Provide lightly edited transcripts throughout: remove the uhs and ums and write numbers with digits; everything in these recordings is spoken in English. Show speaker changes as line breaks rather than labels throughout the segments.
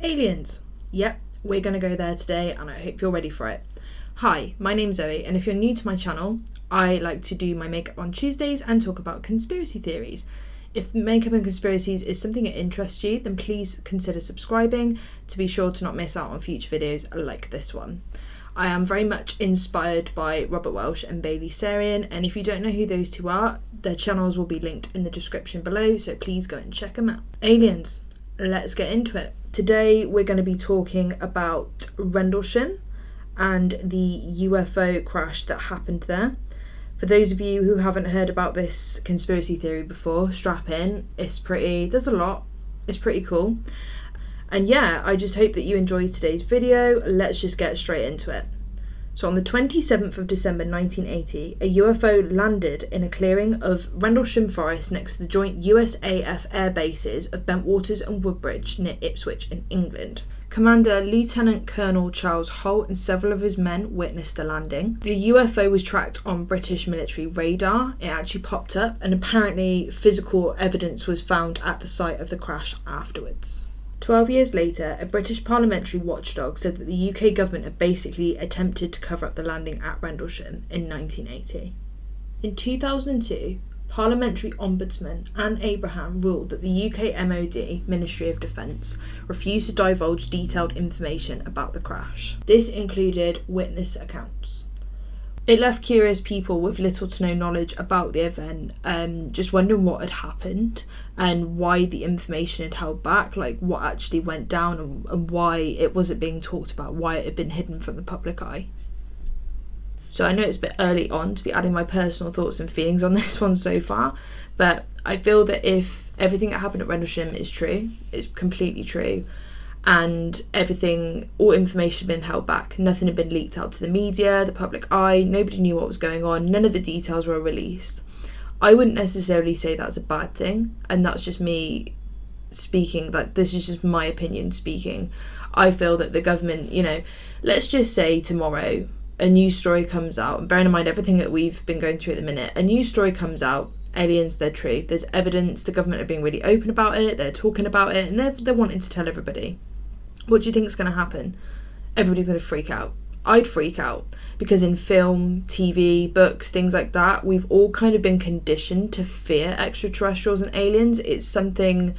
Aliens. Yep, we're going to go there today and I hope you're ready for it. Hi, my name's Zoe, and if you're new to my channel, I like to do my makeup on Tuesdays and talk about conspiracy theories. If makeup and conspiracies is something that interests you, then please consider subscribing to be sure to not miss out on future videos like this one. I am very much inspired by Robert Welsh and Bailey Sarian, and if you don't know who those two are, their channels will be linked in the description below, so please go and check them out. Aliens, let's get into it. Today we're going to be talking about Rendlesham and the UFO crash that happened there. For those of you who haven't heard about this conspiracy theory before, strap in. There's a lot. It's pretty cool. And yeah, I just hope that you enjoyed today's video. Let's just get straight into it. So on the 27th of December 1980, a UFO landed in a clearing of Rendlesham Forest next to the joint USAF air bases of Bentwaters and Woodbridge near Ipswich in England. Commander Lieutenant Colonel Charles Holt and several of his men witnessed the landing. The UFO was tracked on British military radar. It actually popped up, and apparently physical evidence was found at the site of the crash afterwards. 12 years later, a British parliamentary watchdog said that the UK government had basically attempted to cover up the landing at Rendlesham in 1980. In 2002, Parliamentary Ombudsman Anne Abraham ruled that the UK MOD, Ministry of Defence, refused to divulge detailed information about the crash. This included witness accounts. It left curious people with little to no knowledge about the event, just wondering what had happened and why the information had held back, like what actually went down and why it wasn't being talked about, why it had been hidden from the public eye. So I know it's a bit early on to be adding my personal thoughts and feelings on this one so far, but I feel that if everything that happened at Rendlesham is true, it's completely true, and all information had been held back, nothing had been leaked out to the media, the public eye, nobody knew what was going on, none of the details were released, I wouldn't necessarily say that's a bad thing, and that's just me speaking, like this is just my opinion speaking. I feel that the government, let's just say tomorrow a news story comes out, and bearing in mind everything that we've been going through at the minute, a news story comes out, aliens, they're true, there's evidence, the government are being really open about it, they're talking about it, and they're wanting to tell everybody. What do you think is going to happen? Everybody's going to freak out. I'd freak out, because in film, TV, books, things like that, we've all kind of been conditioned to fear extraterrestrials and aliens. It's something,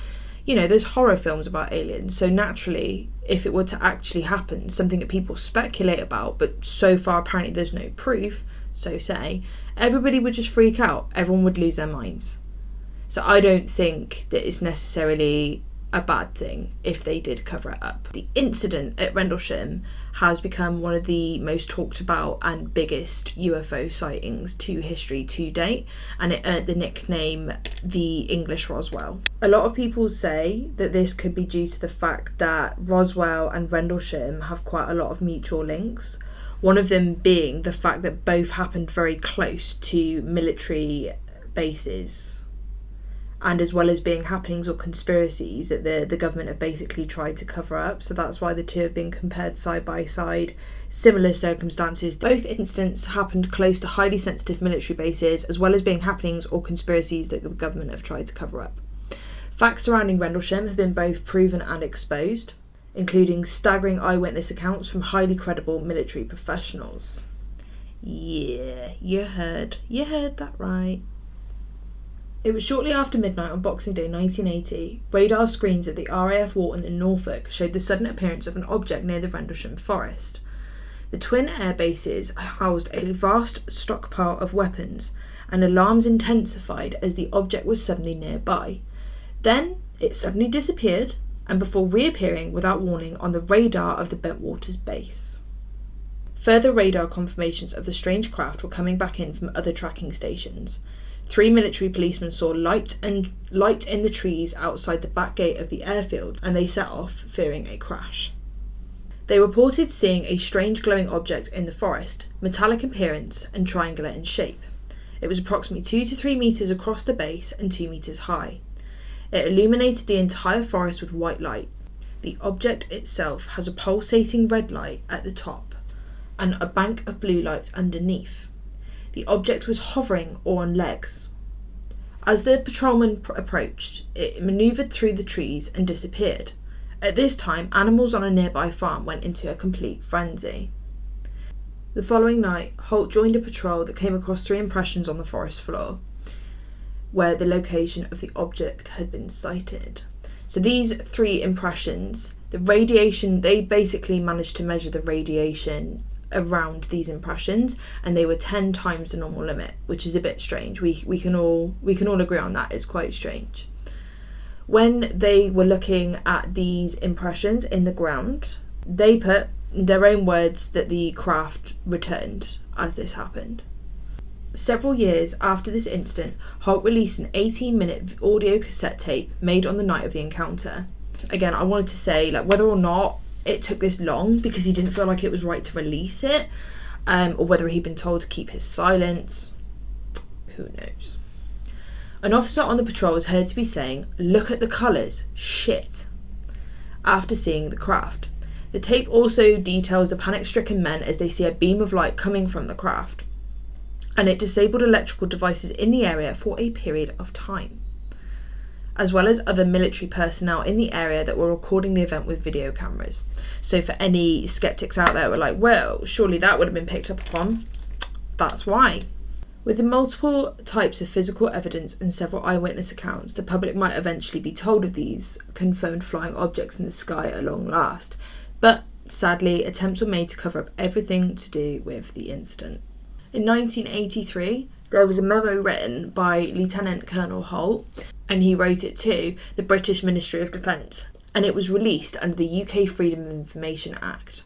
there's horror films about aliens, so naturally, if it were to actually happen, something that people speculate about, but so far apparently there's no proof, so say, everybody would just freak out. Everyone would lose their minds. So I don't think that it's necessarily a bad thing if they did cover it up. The incident at Rendlesham has become one of the most talked about and biggest UFO sightings to history to date, and it earned the nickname the English Roswell. A lot of people say that this could be due to the fact that Roswell and Rendlesham have quite a lot of mutual links, one of them being the fact that both happened very close to military bases, and as well as being happenings or conspiracies that the government have basically tried to cover up. So that's why the two have been compared side by side. Similar circumstances. Both incidents happened close to highly sensitive military bases, as well as being happenings or conspiracies that the government have tried to cover up. Facts surrounding Rendlesham have been both proven and exposed, including staggering eyewitness accounts from highly credible military professionals. Yeah, you heard that right. It was shortly after midnight on Boxing Day 1980, radar screens at the RAF Walton in Norfolk showed the sudden appearance of an object near the Rendlesham forest. The twin air bases housed a vast stockpile of weapons, and alarms intensified as the object was suddenly nearby. Then it suddenly disappeared, and before reappearing without warning on the radar of the Bentwaters base. Further radar confirmations of the strange craft were coming back in from other tracking stations. 3 military policemen saw light in the trees outside the back gate of the airfield, and they set off, fearing a crash. They reported seeing a strange glowing object in the forest, metallic in appearance and triangular in shape. It was approximately 2 to 3 metres across the base and 2 metres high. It illuminated the entire forest with white light. The object itself has a pulsating red light at the top and a bank of blue lights underneath. The object was hovering or on legs. As the patrolman approached, it manoeuvred through the trees and disappeared. At this time, animals on a nearby farm went into a complete frenzy. The following night, Holt joined a patrol that came across 3 impressions on the forest floor, where the location of the object had been sighted. So these 3 impressions, the radiation, they basically managed to measure the radiation around these impressions, and they were 10 times the normal limit, which is a bit strange. We can all agree on that. It's quite strange. When they were looking at these impressions in the ground, they put, in their own words, that the craft returned as this happened. Several years after this incident, Holt released an 18-minute audio cassette tape made on the night of the encounter. Again, I wanted to say, whether or not it took this long because he didn't feel like it was right to release it, or whether he'd been told to keep his silence, who knows. An officer on the patrol was heard to be saying, "Look at the colours, shit," after seeing the craft. The tape also details the panic-stricken men as they see a beam of light coming from the craft, and it disabled electrical devices in the area for a period of time, as well as other military personnel in the area that were recording the event with video cameras. So for any skeptics out there who were like, well, surely that would have been picked up upon, that's why. With the multiple types of physical evidence and several eyewitness accounts, the public might eventually be told of these confirmed flying objects in the sky at long last. But sadly, attempts were made to cover up everything to do with the incident. In 1983, there was a memo written by Lieutenant Colonel Holt, and he wrote it to the British Ministry of Defence, and it was released under the UK Freedom of Information Act.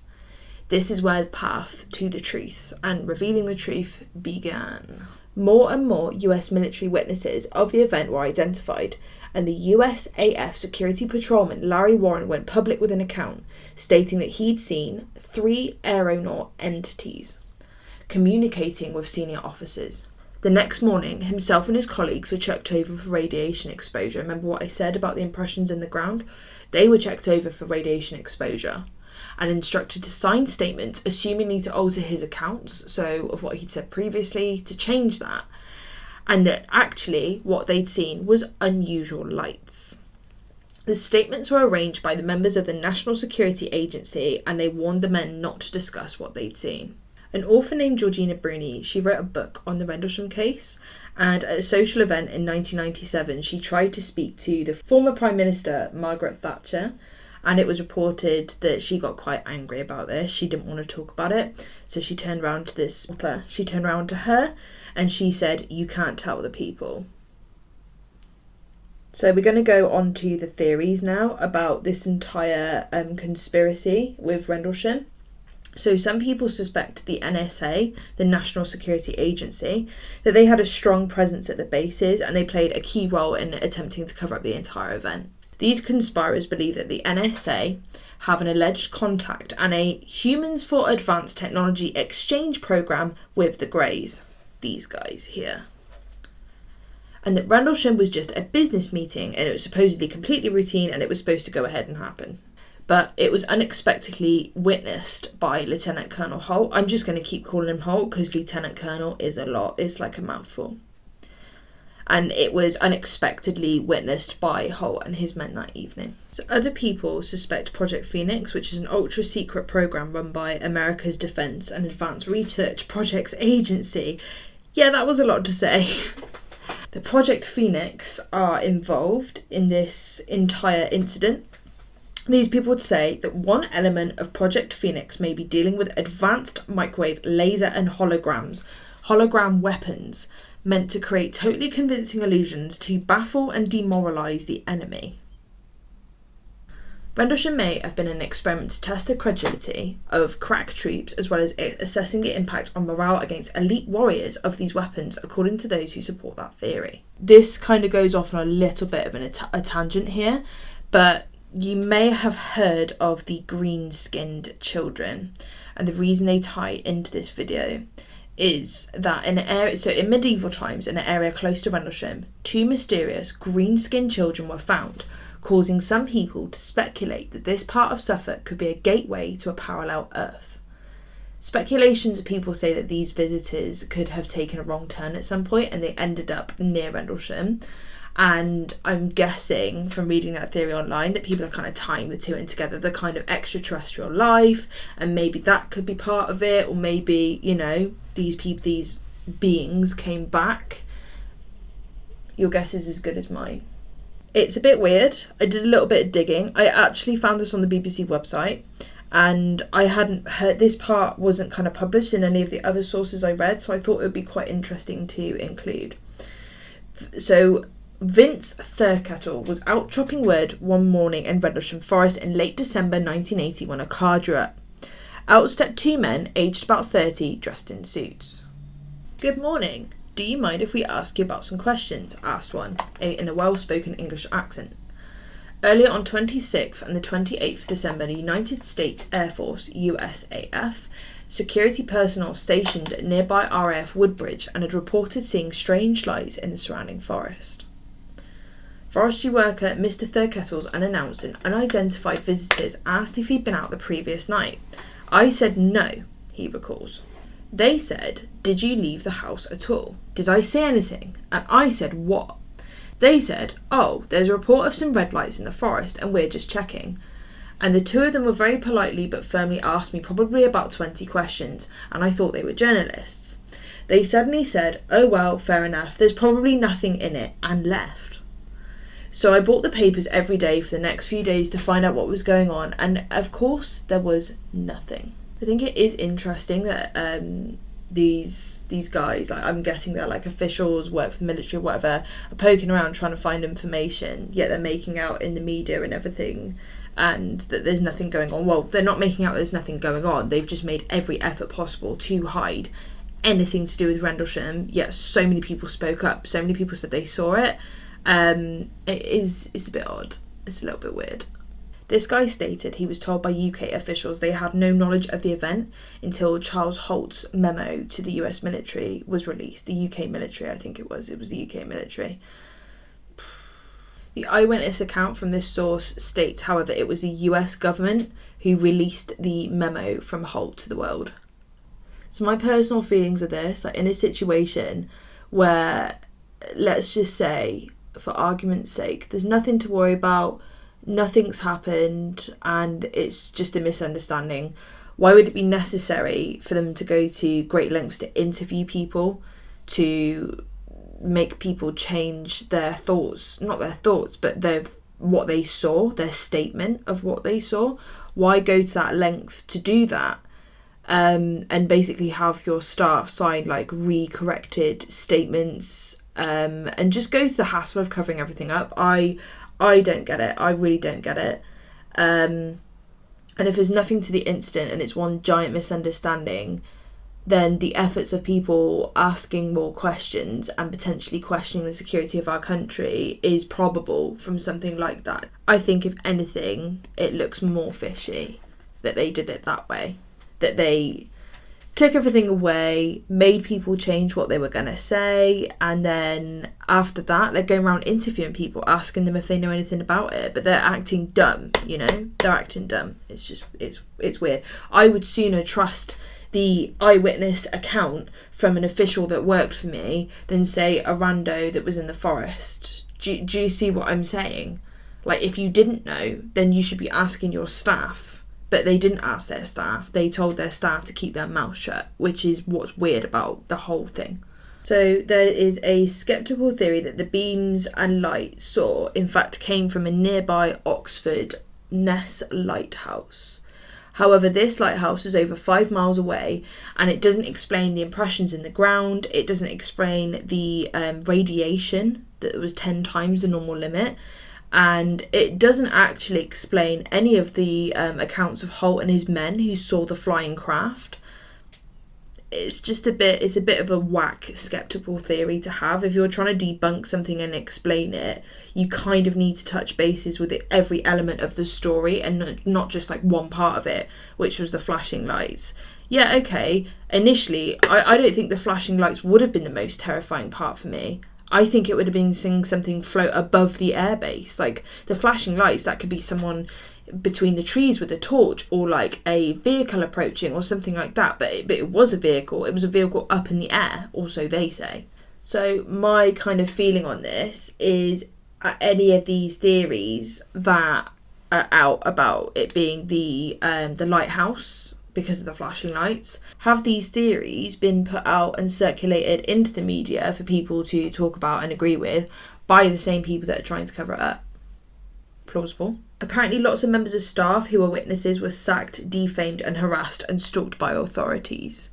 This is where the path to the truth and revealing the truth began. More and more US military witnesses of the event were identified, and the USAF security patrolman Larry Warren went public with an account stating that he'd seen 3 aeronaut entities communicating with senior officers. The next morning, himself and his colleagues were checked over for radiation exposure. Remember what I said about the impressions in the ground? They were checked over for radiation exposure and instructed to sign statements, assumingly to alter his accounts, so of what he'd said previously, to change that. And that actually what they'd seen was unusual lights. The statements were arranged by the members of the National Security Agency, and they warned the men not to discuss what they'd seen. An author named Georgina Bruni, she wrote a book on the Rendlesham case, and at a social event in 1997, she tried to speak to the former Prime Minister, Margaret Thatcher, and it was reported that she got quite angry about this. She didn't want to talk about it, so she turned around to this author. She turned around to her, and she said, "You can't tell the people." So we're going to go on to the theories now about this entire conspiracy with Rendlesham. So some people suspect the NSA, the National Security Agency, that they had a strong presence at the bases and they played a key role in attempting to cover up the entire event. These conspirators believe that the NSA have an alleged contact and a Humans for Advanced Technology exchange program with the Greys, these guys here. And that Rendlesham was just a business meeting and it was supposedly completely routine and it was supposed to go ahead and happen. But it was unexpectedly witnessed by Lieutenant Colonel Holt. I'm just going to keep calling him Holt because Lieutenant Colonel is a lot. It's like a mouthful. And it was unexpectedly witnessed by Holt and his men that evening. So other people suspect Project Phoenix, which is an ultra-secret program run by America's Defense and Advanced Research Projects Agency. Yeah, that was a lot to say. The Project Phoenix are involved in this entire incident. These people would say that one element of Project Phoenix may be dealing with advanced microwave, laser and hologram weapons meant to create totally convincing illusions to baffle and demoralise the enemy. Rendlesham may have been an experiment to test the credulity of crack troops as well as assessing the impact on morale against elite warriors of these weapons, according to those who support that theory. This kind of goes off on a little bit of a tangent here, but you may have heard of the green-skinned children, and the reason they tie into this video is that in medieval times, in an area close to Rendlesham, 2 mysterious green-skinned children were found, causing some people to speculate that this part of Suffolk could be a gateway to a parallel Earth. Speculations of people say that these visitors could have taken a wrong turn at some point and they ended up near Rendlesham. And I'm guessing from reading that theory online that people are kind of tying the two in together, the kind of extraterrestrial life, and maybe that could be part of it, or maybe, you know, these beings came back. Your guess is as good as mine. It's a bit weird. I did a little bit of digging. I actually found this on the BBC website, and I hadn't heard, this part wasn't kind of published in any of the other sources I read, so I thought it would be quite interesting to include. So Vince Thurkettle was out chopping wood one morning in Rendlesham Forest in late December 1980 when a car drew up. Out stepped two men, aged about 30, dressed in suits. "Good morning. Do you mind if we ask you about some questions?" asked one, in a well-spoken English accent. Earlier on 26th and the 28th December, the United States Air Force, USAF, security personnel stationed at nearby RAF Woodbridge and had reported seeing strange lights in the surrounding forest. Forestry worker Mr. Thurkettle's unannounced and unidentified visitors asked if he'd been out the previous night. "I said no," he recalls. "They said, 'Did you leave the house at all?' Did I say anything? And I said, 'What?' They said, 'Oh, there's a report of some red lights in the forest and we're just checking.' And the two of them were very politely but firmly asked me probably about 20 questions, and I thought they were journalists. They suddenly said, 'Oh well, fair enough, there's probably nothing in it,' and left. So I bought the papers every day for the next few days to find out what was going on, and of course there was nothing." I think it is interesting that these guys, like, I'm guessing they're like officials, work for the military or whatever, are poking around trying to find information, yet they're making out in the media and everything and that there's nothing going on. Well, they're not making out there's nothing going on, they've just made every effort possible to hide anything to do with Rendlesham, yet so many people spoke up, so many people said they saw it. It's a bit odd. It's a little bit weird. This guy stated he was told by UK officials they had no knowledge of the event until Charles Holt's memo to the US military was released. The UK military, I think it was the UK military. The eyewitness account from this source states, however, it was the US government who released the memo from Holt to the world. So my personal feelings are this, like, in a situation where, let's just say, for argument's sake, there's nothing to worry about, nothing's happened, and it's just a misunderstanding. Why would it be necessary for them to go to great lengths to interview people, to make people change their thoughts, not their thoughts, but what they saw, their statement of what they saw? Why go to that length to do that? And basically have your staff sign like re-corrected statements, and just go to the hassle of covering everything up. I don't get it. I really don't get it. And if there's nothing to the incident and it's one giant misunderstanding, then the efforts of people asking more questions and potentially questioning the security of our country is probable from something like that. I think if anything, it looks more fishy that they did it that way. That they took everything away, made people change what they were going to say, and then after that they're going around interviewing people, asking them if they know anything about it, but they're acting dumb, you know? They're acting dumb. It's just, it's weird. I would sooner trust the eyewitness account from an official that worked for me than, say, a rando that was in the forest. Do you see what I'm saying? Like, if you didn't know, then you should be asking your staff. But they didn't ask their staff. They told their staff to keep their mouth shut, which is what's weird about the whole thing. So there is a sceptical theory that the beams and light saw, in fact, came from a nearby Oxford Ness lighthouse. However, this lighthouse is over 5 miles away, and it doesn't explain the impressions in the ground. It doesn't explain the radiation that was 10 times the normal limit. And it doesn't actually explain any of the accounts of Holt and his men who saw the flying craft. It's a bit of a whack sceptical theory to have. If you're trying to debunk something and explain it, you kind of need to touch bases with every element of the story and not just like one part of it, which was the flashing lights. Yeah, okay, initially, I don't think the flashing lights would have been the most terrifying part for me. I think it would have been seeing something float above the airbase. Like, the flashing lights, that could be someone between the trees with a torch, or like a vehicle approaching or something like that, but it was a vehicle. It was a vehicle up in the air, or so they say. So my kind of feeling on this is, any of these theories that are out about it being the lighthouse because of the flashing lights, have these theories been put out and circulated into the media for people to talk about and agree with by the same people that are trying to cover it up? Plausible. Apparently lots of members of staff who were witnesses were sacked, defamed and harassed and stalked by authorities.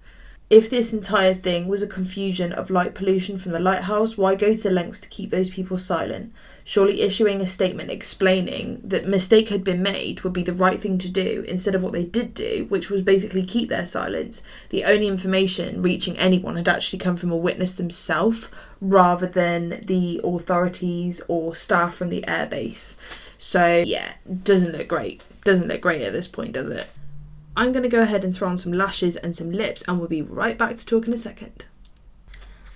If this entire thing was a confusion of light pollution from the lighthouse, why go to the lengths to keep those people silent? Surely issuing a statement explaining that mistake had been made would be the right thing to do, instead of what they did do, which was basically keep their silence. The only information reaching anyone had actually come from a witness themselves, rather than the authorities or staff from the airbase. So yeah, doesn't look great. Doesn't look great at this point, does it? I'm going to go ahead and throw on some lashes and some lips, and we'll be right back to talk in a second.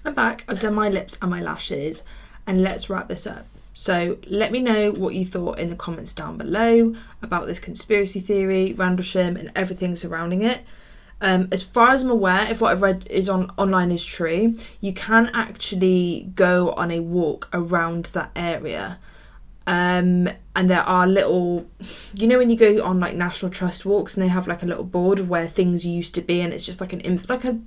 I'm back. I've done my lips and my lashes, and let's wrap this up. So let me know what you thought in the comments down below about this conspiracy theory, Rendlesham and everything surrounding it. As far as I'm aware, if what I've read is online is true, you can actually go on a walk around that area. And there are little, you know when you go on like National Trust walks and they have like a little board of where things used to be, and it's just like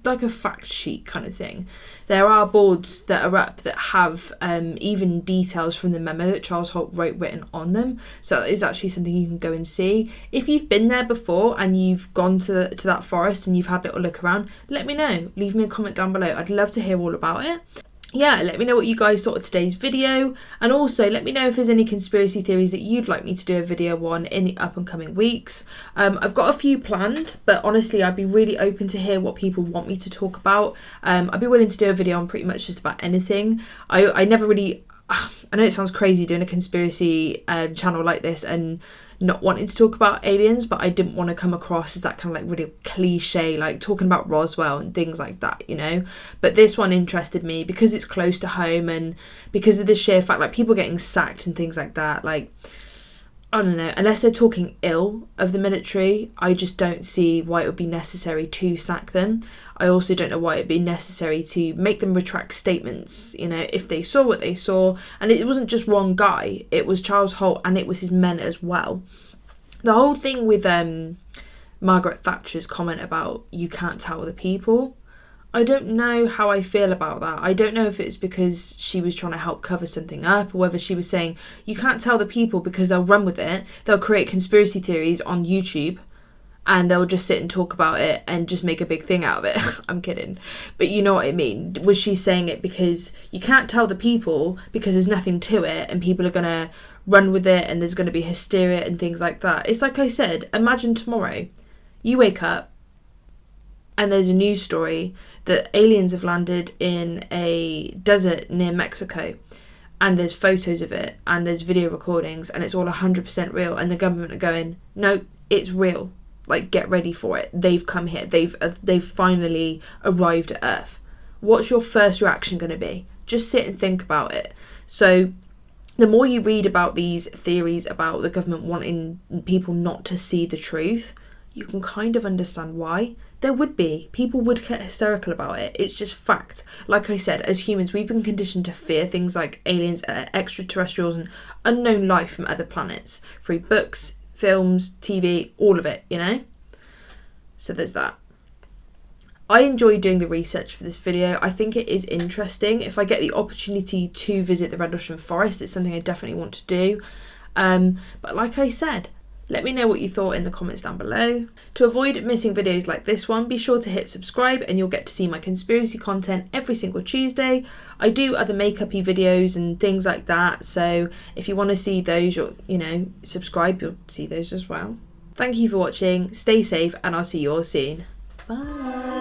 like a fact sheet kind of thing. There are boards that are up that have even details from the memo that Charles Holt wrote written on them. So it is actually something you can go and see. If you've been there before and you've gone to that forest and you've had a little look around, let me know. Leave me a comment down below. I'd love to hear all about it. Yeah, let me know what you guys thought of today's video, and also let me know if there's any conspiracy theories that you'd like me to do a video on in the up and coming weeks. I've got a few planned, but honestly I'd be really open to hear what people want me to talk about. I'd be willing to do a video on pretty much just about anything. I never really, I know it sounds crazy doing a conspiracy channel like this and not wanting to talk about aliens, but I didn't want to come across as that kind of like really cliche, like talking about Roswell and things like that, you know. But this one interested me because it's close to home, and because of the sheer fact like people getting sacked and things like that. Like, I don't know, unless they're talking ill of the military, I just don't see why it would be necessary to sack them. I also don't know why it'd be necessary to make them retract statements, you know, if they saw what they saw. And it wasn't just one guy, it was Charles Holt and it was his men as well. The whole thing with Margaret Thatcher's comment about you can't tell the people, I don't know how I feel about that. I don't know if it's because she was trying to help cover something up, or whether she was saying you can't tell the people because they'll run with it, they'll create conspiracy theories on YouTube and they'll just sit and talk about it and just make a big thing out of it. I'm kidding. But you know what I mean. Was she saying it because you can't tell the people because there's nothing to it and people are going to run with it and there's going to be hysteria and things like that? It's like I said, imagine tomorrow you wake up and there's a news story that aliens have landed in a desert near Mexico, and there's photos of it and there's video recordings and it's all 100% real, and the government are going, no, it's real. Like, get ready for it. They've come here. They've finally arrived at Earth. What's your first reaction going to be? Just sit and think about it. So the more you read about these theories about the government wanting people not to see the truth, you can kind of understand why. There would be. People would get hysterical about it. It's just fact. Like I said, as humans, we've been conditioned to fear things like aliens, extraterrestrials, and unknown life from other planets through books, films, TV, all of it, you know? So there's that. I enjoyed doing the research for this video. I think it is interesting. If I get the opportunity to visit the Rendlesham Forest, it's something I definitely want to do. But like I said, let me know what you thought in the comments down below. To avoid missing videos like this one, be sure to hit subscribe and you'll get to see my conspiracy content every single Tuesday. I do other makeup-y videos and things like that, so if you want to see those, you'll, subscribe, you'll see those as well. Thank you for watching, stay safe, and I'll see you all soon. Bye!